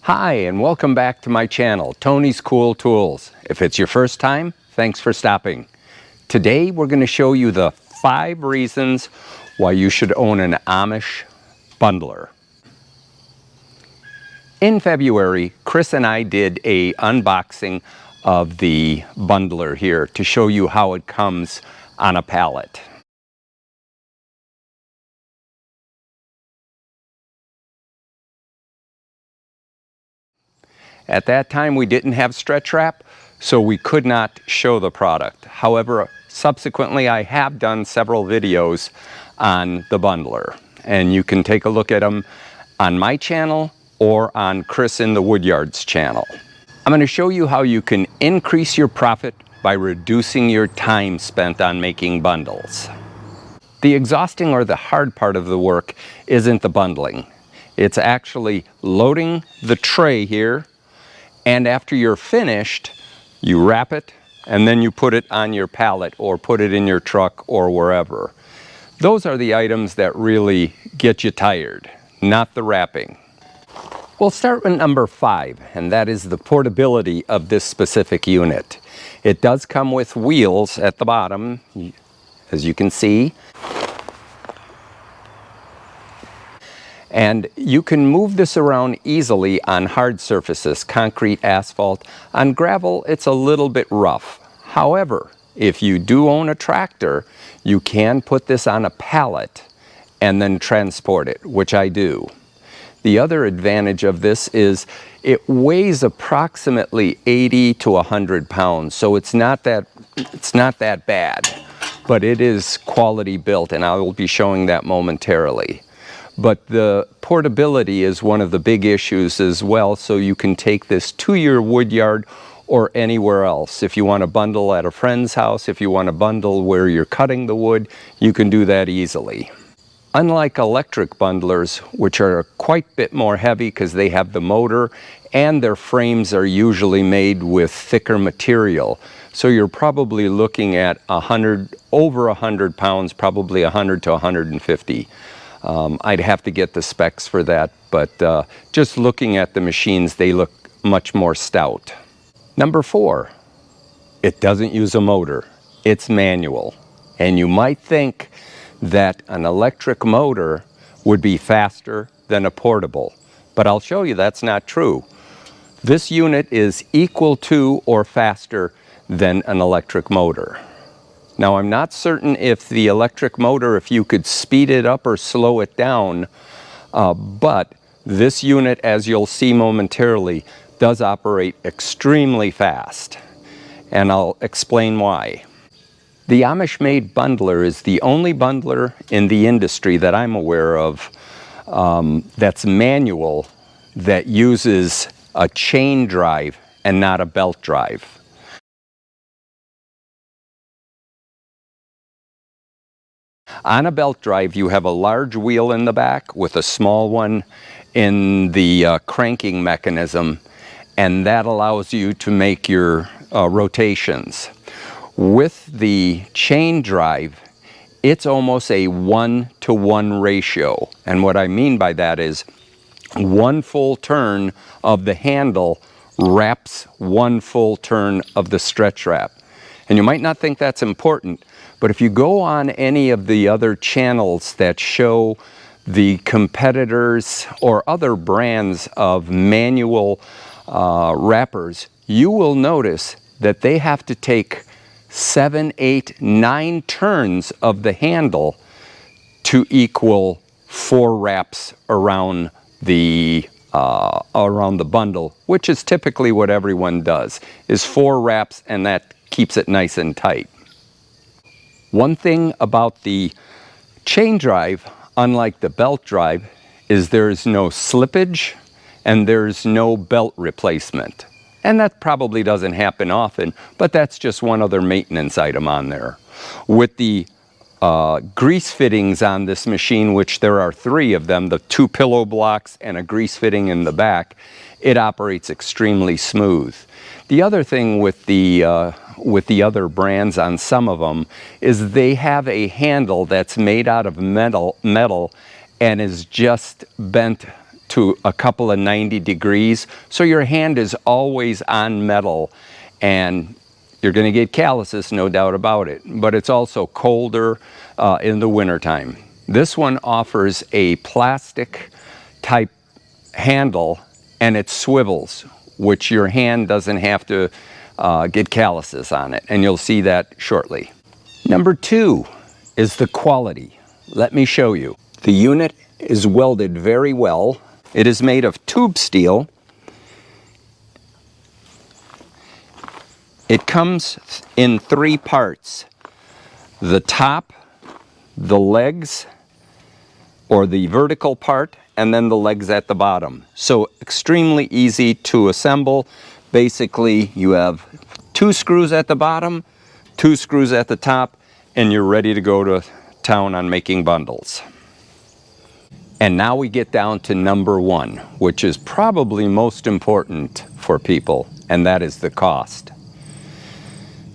Hi, and welcome back to my channel, Tony's Cool Tools. If it's your first time, thanks for stopping. Today we're going to show you the 5 reasons why you should own an Amish bundler. In February, Chris and I did a unboxing of the bundler here to show you how it comes on a pallet. At that time, we didn't have stretch wrap, so we could not show the product. However, subsequently, I have done several videos on the bundler, and you can take a look at them on my channel or on Chris in the Woodyard's channel. I'm going to show you how you can increase your profit by reducing your time spent on making bundles. The exhausting or the hard part of the work isn't the bundling. It's actually loading the tray here, and after you're finished, you wrap it and then you put it on your pallet or put it in your truck or wherever. Those are the items that really get you tired, not the wrapping. We'll start with number 5, and that is the portability of this specific unit. It does come with wheels at the bottom, as you can see. And you can move this around easily on hard surfaces, concrete, asphalt. On gravel, it's a little bit rough. However, if you do own a tractor, you can put this on a pallet and then transport it, which I do. The other advantage of this is it weighs approximately 80 to 100 pounds, so it's not that bad, but it is quality built, and I will be showing that momentarily. But the portability is one of the big issues as well, so you can take this to your woodyard or anywhere else. If you want to bundle at a friend's house, if you want to bundle where you're cutting the wood, you can do that easily. Unlike electric bundlers, which are quite a bit more heavy because they have the motor and their frames are usually made with thicker material, so you're probably looking at over 100 pounds, probably 100 to 150. I'd have to get the specs for that, but just looking at the machines, they look much more stout. Number 4, it doesn't use a motor. It's manual. And you might think that an electric motor would be faster than a portable, but I'll show you that's not true. This unit is equal to or faster than an electric motor. Now, I'm not certain if the electric motor, if you could speed it up or slow it down, but this unit, as you'll see momentarily, does operate extremely fast, and I'll explain why. The Amish-made bundler is the only bundler in the industry that I'm aware of that's manual, that uses a chain drive and not a belt drive. On a belt drive, you have a large wheel in the back with a small one in the cranking mechanism, and that allows you to make your rotations. With the chain drive, it's almost a 1-to-1 ratio. And what I mean by that is 1 full turn of the handle wraps 1 full turn of the stretch wrap. And you might not think that's important, but if you go on any of the other channels that show the competitors or other brands of manual wrappers, you will notice that they have to take 7, 8, 9 turns of the handle to equal 4 wraps around the bundle, which is typically what everyone does, is 4 wraps, and that keeps it nice and tight. One thing about the chain drive, unlike the belt drive, is there's no slippage and there's no belt replacement. And that probably doesn't happen often, but that's just one other maintenance item on there. With the grease fittings on this machine, which there are 3 of them, the 2 pillow blocks and a grease fitting in the back, it operates extremely smooth. The other thing with the other brands on some of them is they have a handle that's made out of metal and is just bent to a couple of 90 degrees, so your hand is always on metal, and you're going to get calluses, no doubt about it, but it's also colder in the wintertime. This one offers a plastic type handle, and it swivels, which your hand doesn't have to get calluses on it, and you'll see that shortly. Number 2 is the quality. Let me show you. The unit is welded very well. It is made of tube steel. It comes in 3 parts: the top, the legs, or the vertical part, and then the legs at the bottom. So extremely easy to assemble. Basically, you have 2 screws at the bottom, 2 screws at the top, and you're ready to go to town on making bundles. And now we get down to number 1, which is probably most important for people, and that is the cost.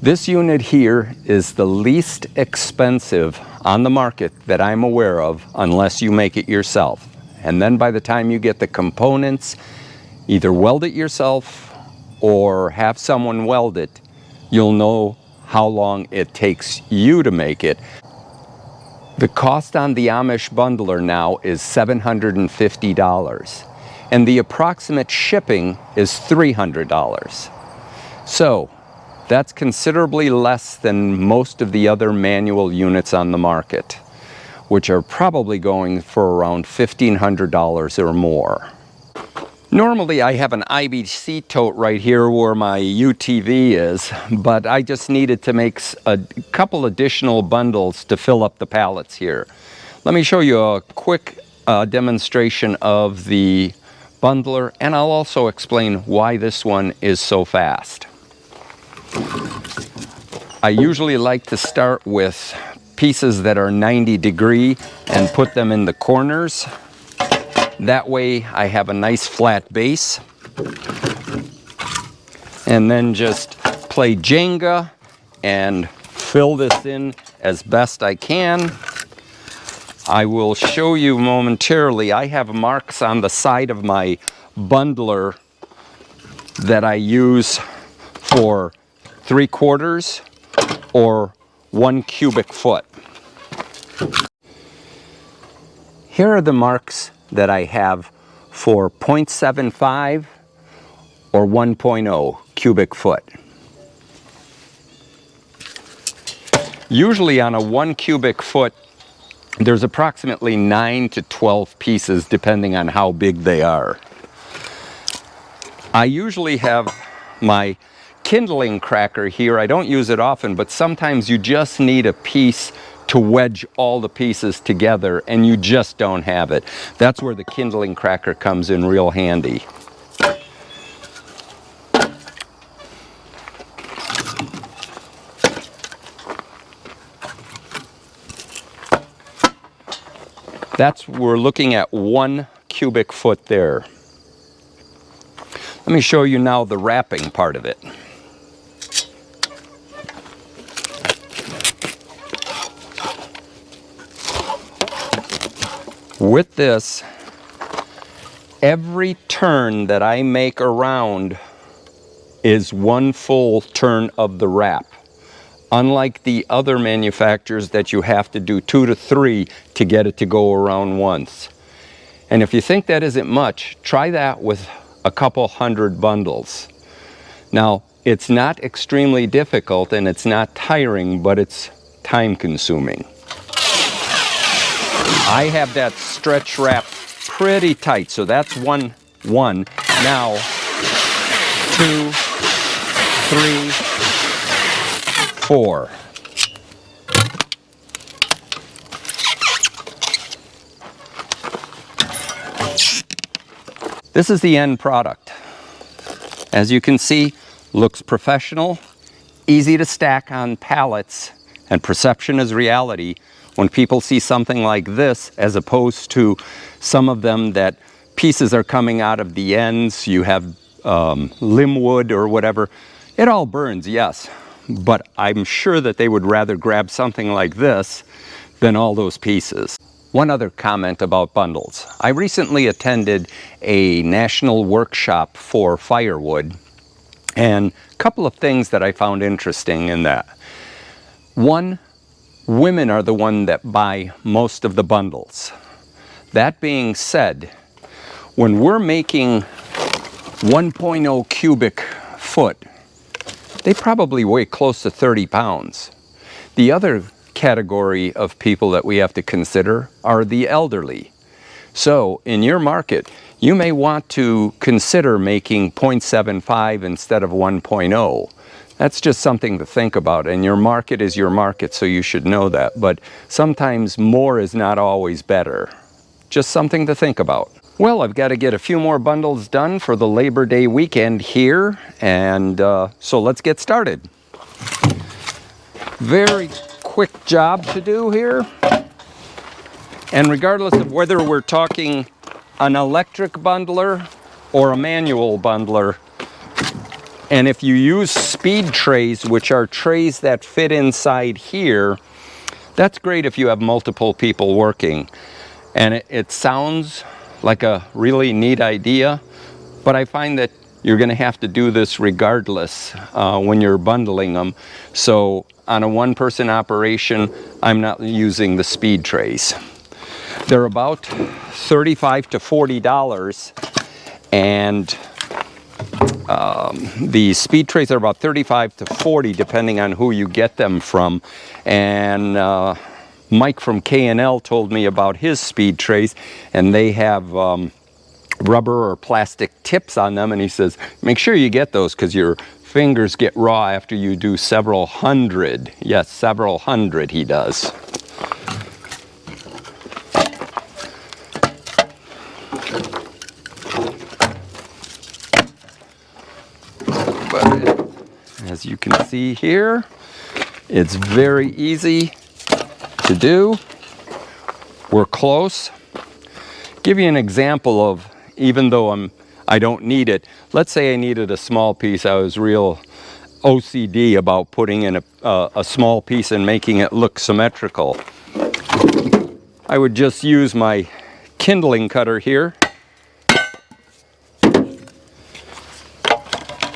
This unit here is the least expensive on the market that I'm aware of, unless you make it yourself. And then by the time you get the components, either weld it yourself or have someone weld it, you'll know how long it takes you to make it. The cost on the Amish bundler now is $750, and the approximate shipping is $300. So that's considerably less than most of the other manual units on the market, which are probably going for around $1,500 or more. Normally I have an IBC tote right here where my UTV is, but I just needed to make a couple additional bundles to fill up the pallets here. Let me show you a quick demonstration of the bundler, and I'll also explain why this one is so fast. I usually like to start with pieces that are 90 degree and put them in the corners. That way I have a nice flat base. And then just play Jenga and fill this in as best I can. I will show you momentarily. I have marks on the side of my bundler that I use for 3/4 or 1 cubic foot. Here are the marks that I have for 0.75 or 1.0 cubic foot. Usually on a 1 cubic foot, there's approximately 9 to 12 pieces depending on how big they are. I usually have my kindling cracker here. I don't use it often, but sometimes you just need a piece to wedge all the pieces together and you just don't have it. That's where the kindling cracker comes in real handy. We're looking at 1 cubic foot there. Let me show you now the wrapping part of it. With this, every turn that I make around is 1 full turn of the wrap. Unlike the other manufacturers that you have to do 2 to 3 to get it to go around once. And if you think that isn't much, try that with a couple hundred bundles. Now, it's not extremely difficult and it's not tiring, but it's time consuming. I have that stretch wrap pretty tight, so that's one. Now, 2, 3, 4. This is the end product. As you can see, looks professional, easy to stack on pallets, and perception is reality. When people see something like this, as opposed to some of them that pieces are coming out of the ends, you have limb wood or whatever, it all burns, yes, but I'm sure that they would rather grab something like this than all those pieces. One other comment about bundles. I recently attended a national workshop for Firewood, and a couple of things that I found interesting in that. One, women are the one that buy most of the bundles. That being said, when we're making 1.0 cubic foot, they probably weigh close to 30 pounds. The other category of people that we have to consider are the elderly. So in your market, you may want to consider making 0.75 instead of 1.0. That's just something to think about, and your market is your market, so you should know that. But sometimes more is not always better. Just something to think about. Well, I've got to get a few more bundles done for the Labor Day weekend here, and so let's get started. Very quick job to do here. And regardless of whether we're talking an electric bundler or a manual bundler, and if you use speed trays, which are trays that fit inside here, that's great if you have multiple people working. And it sounds like a really neat idea, but I find that you're going to have to do this regardless when you're bundling them. So on a one-person operation, I'm not using the speed trays. They're about $35 to $40, and the speed trays are about $35 to $40 depending on who you get them from. And Mike from K&L told me about his speed trays, and they have rubber or plastic tips on them, and he says make sure you get those because your fingers get raw after you do several hundred. Yes, several hundred he does. But as you can see here, it's very easy to do. We're close. Give you an example of, even though I don't need it, let's say I needed a small piece. I was real OCD about putting in a small piece and making it look symmetrical. I would just use my kindling cutter here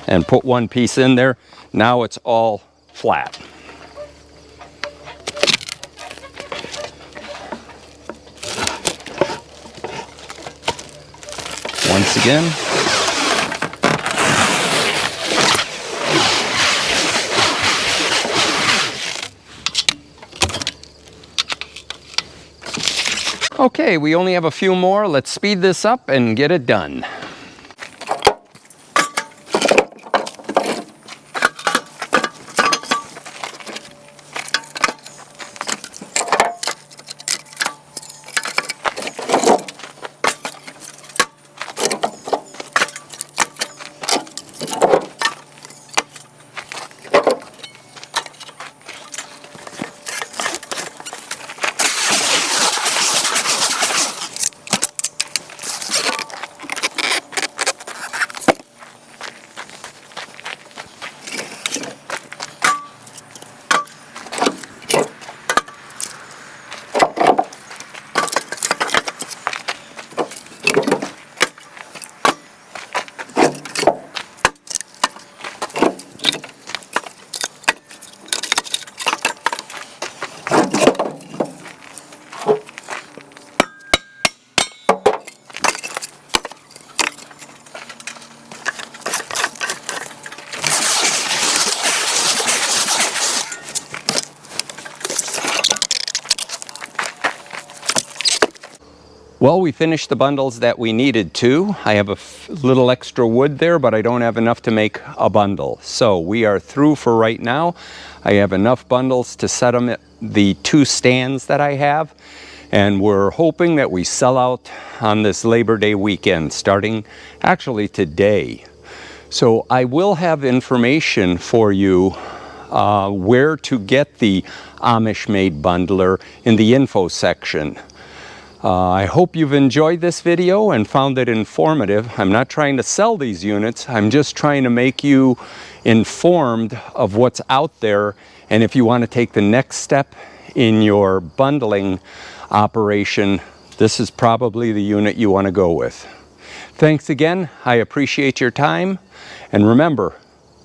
and put one piece in there. Now it's all flat. Once again. Okay, we only have a few more. Let's speed this up and get it done. Well, we finished the bundles that we needed to. I have a little extra wood there, but I don't have enough to make a bundle. So we are through for right now. I have enough bundles to set them at the 2 stands that I have. And we're hoping that we sell out on this Labor Day weekend, starting actually today. So I will have information for you where to get the Amish made bundler in the info section. I hope you've enjoyed this video and found it informative. I'm not trying to sell these units. I'm just trying to make you informed of what's out there, and if you want to take the next step in your bundling operation, this is probably the unit you want to go with. Thanks again. I appreciate your time. And remember,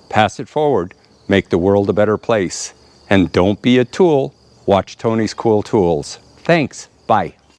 pass it forward. Make the world a better place. And don't be a tool. Watch Tony's Cool Tools. Thanks. Bye.